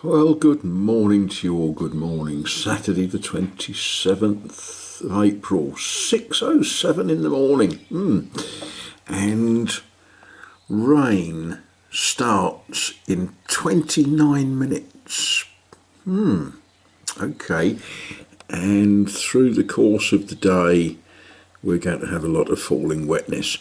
Well, good morning to you all. Good morning. Saturday the 27th of April, 6:07 in the morning. And rain starts in 29 minutes. Okay. And through the course of the day, we're going to have a lot of falling wetness.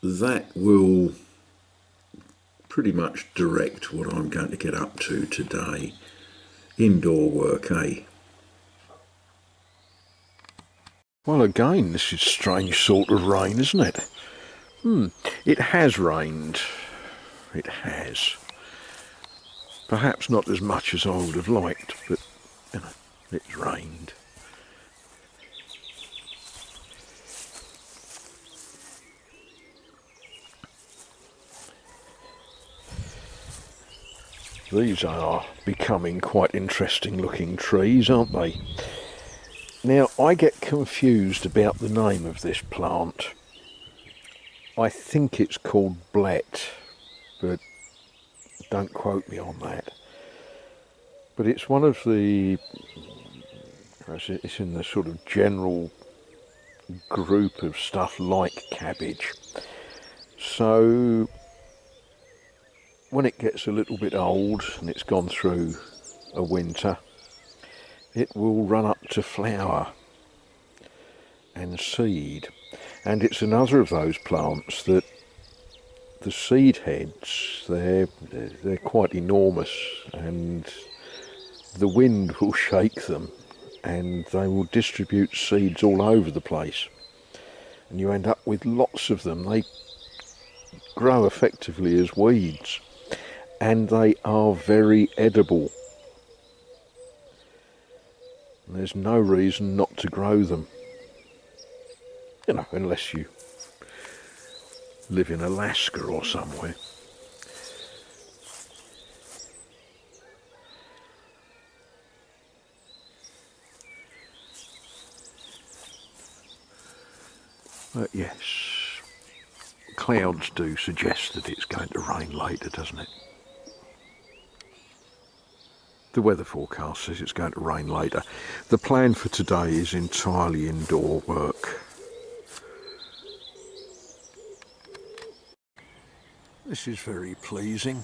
That will pretty much direct what I'm going to get up to today. Indoor work, eh? Well, again, this is strange sort of rain, isn't it? It has rained. It has. Perhaps not as much as I would have liked, but, it's rained. These are becoming quite interesting looking trees, aren't they? Now, I get confused about the name of this plant. I think it's called Blet, but don't quote me on that. But it's one of the, it's in the sort of general group of stuff like cabbage. So when it gets a little bit old and it's gone through a winter, it will run up to flower and seed. And it's another of those plants that the seed heads, they're quite enormous, and the wind will shake them and they will distribute seeds all over the place. And you end up with lots of them. They grow effectively as weeds, and they are very edible. And there's no reason not to grow them. Unless you live in Alaska or somewhere. But yes, clouds do suggest that it's going to rain later, doesn't it? The weather forecast says it's going to rain later. The plan for today is entirely indoor work. This is very pleasing.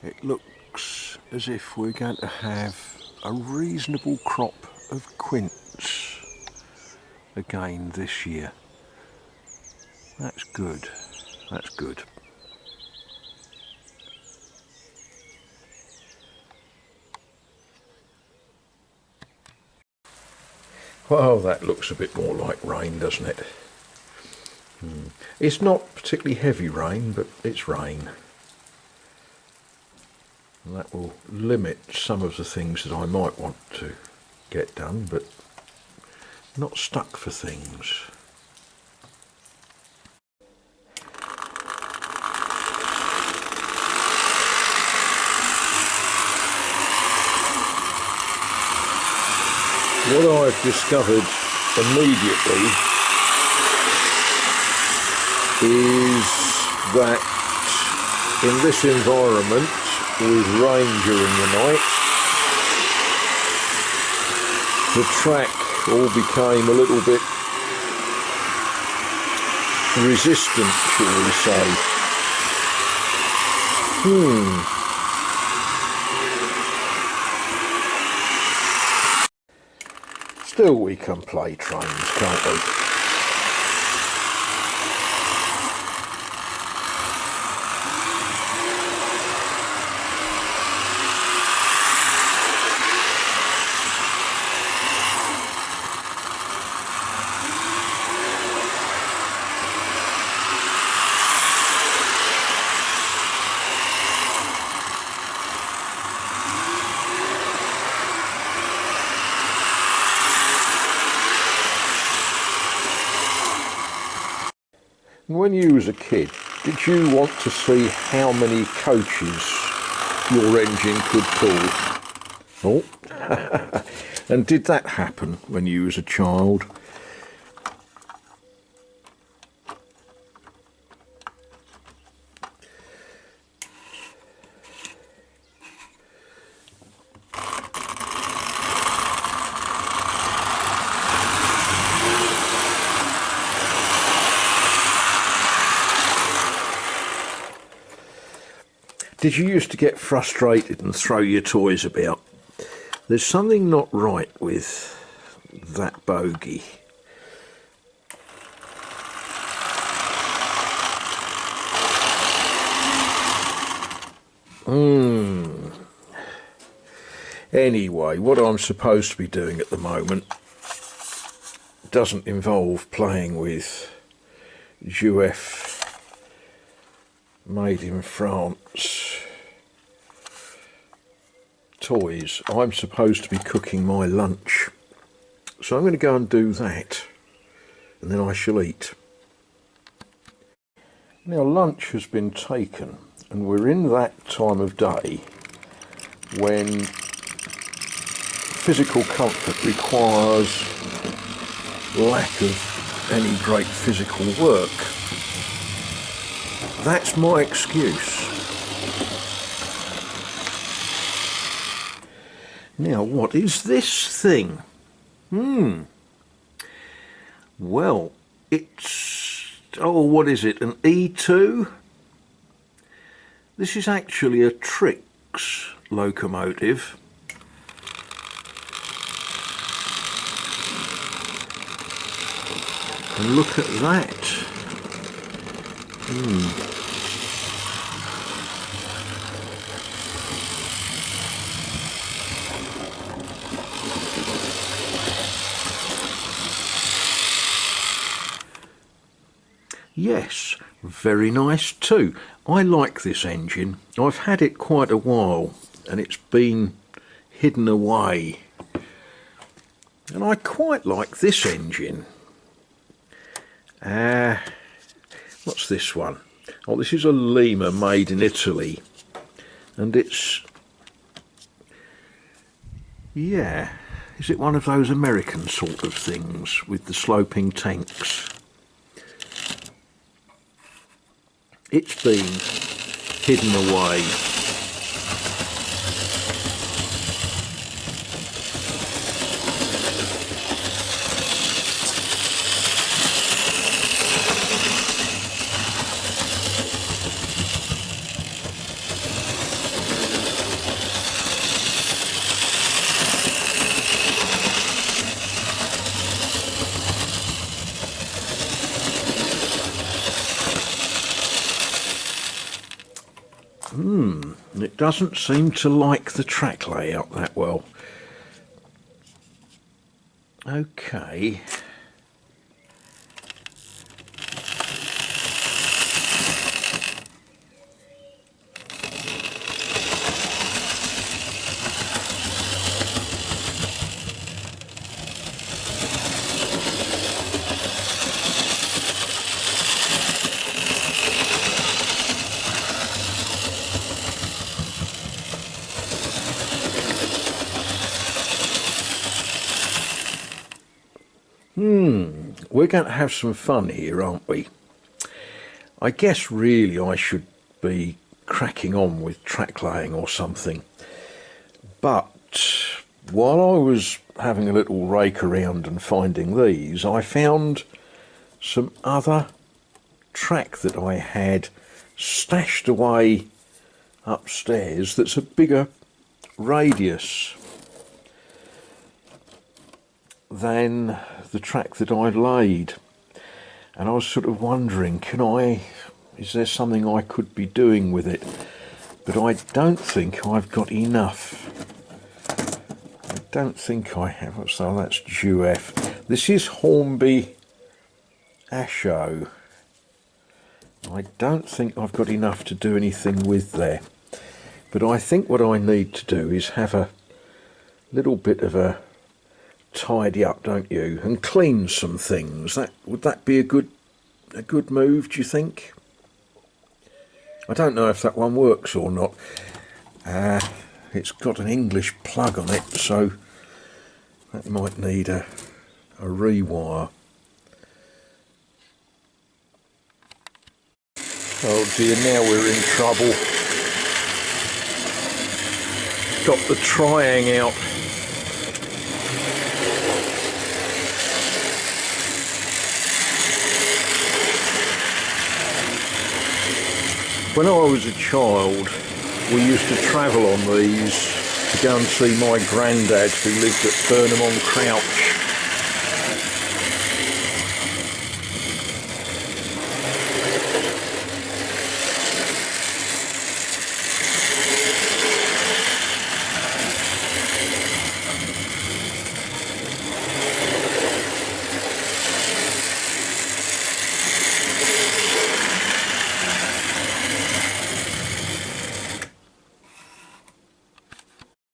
It looks as if we're going to have a reasonable crop of quince again this year. That's good. That's good. Well, that looks a bit more like rain, doesn't it? It's not particularly heavy rain, but it's rain. And that will limit some of the things that I might want to get done, but not stuck for things. What I've discovered immediately is that in this environment, with rain during the night, the track all became a little bit resistant, shall we say. Still, we can play trains, can't we? When you was a kid, did you want to see how many coaches your engine could pull? Oh, and did that happen when you was a child? Did you used to get frustrated and throw your toys about? There's something not right with that bogey. Anyway, what I'm supposed to be doing at the moment doesn't involve playing with GF made in France toys. I'm supposed to be cooking my lunch, so I'm going to go and do that, and then I shall eat. Now lunch has been taken, and we're in that time of day when physical comfort requires lack of any great physical work. That's my excuse. Now, what is this thing? Well, it's... oh, what is it? An E2? This is actually a Trix locomotive. And look at that. Yes, very nice too. I like this engine. I've had it quite a while and it's been hidden away. And I quite like this engine. What's this one? Oh, this is a Lima made in Italy. And it's... yeah, is it one of those American sort of things with the sloping tanks? It's been hidden away. It doesn't seem to like the track layout that well. Okay. We're going to have some fun here, aren't we? I guess really I should be cracking on with track laying or something. But while I was having a little rake around and finding these, I found some other track that I had stashed away upstairs that's a bigger radius than the track that I laid, and I was sort of wondering, is there something I could be doing with it? But I don't think I've got enough. I don't think I have. So that's GF. This is Hornby Asho. I don't think I've got enough to do anything with there. But I think what I need to do is have a little bit of a tidy up, don't you, and clean some things. Would that be a good move, do you think? I don't know if that one works or not. It's got an English plug on it, so that might need a rewire. Oh dear, now we're in trouble. Got the trying out. When I was a child, we used to travel on these to go and see my granddad who lived at Burnham on Crouch.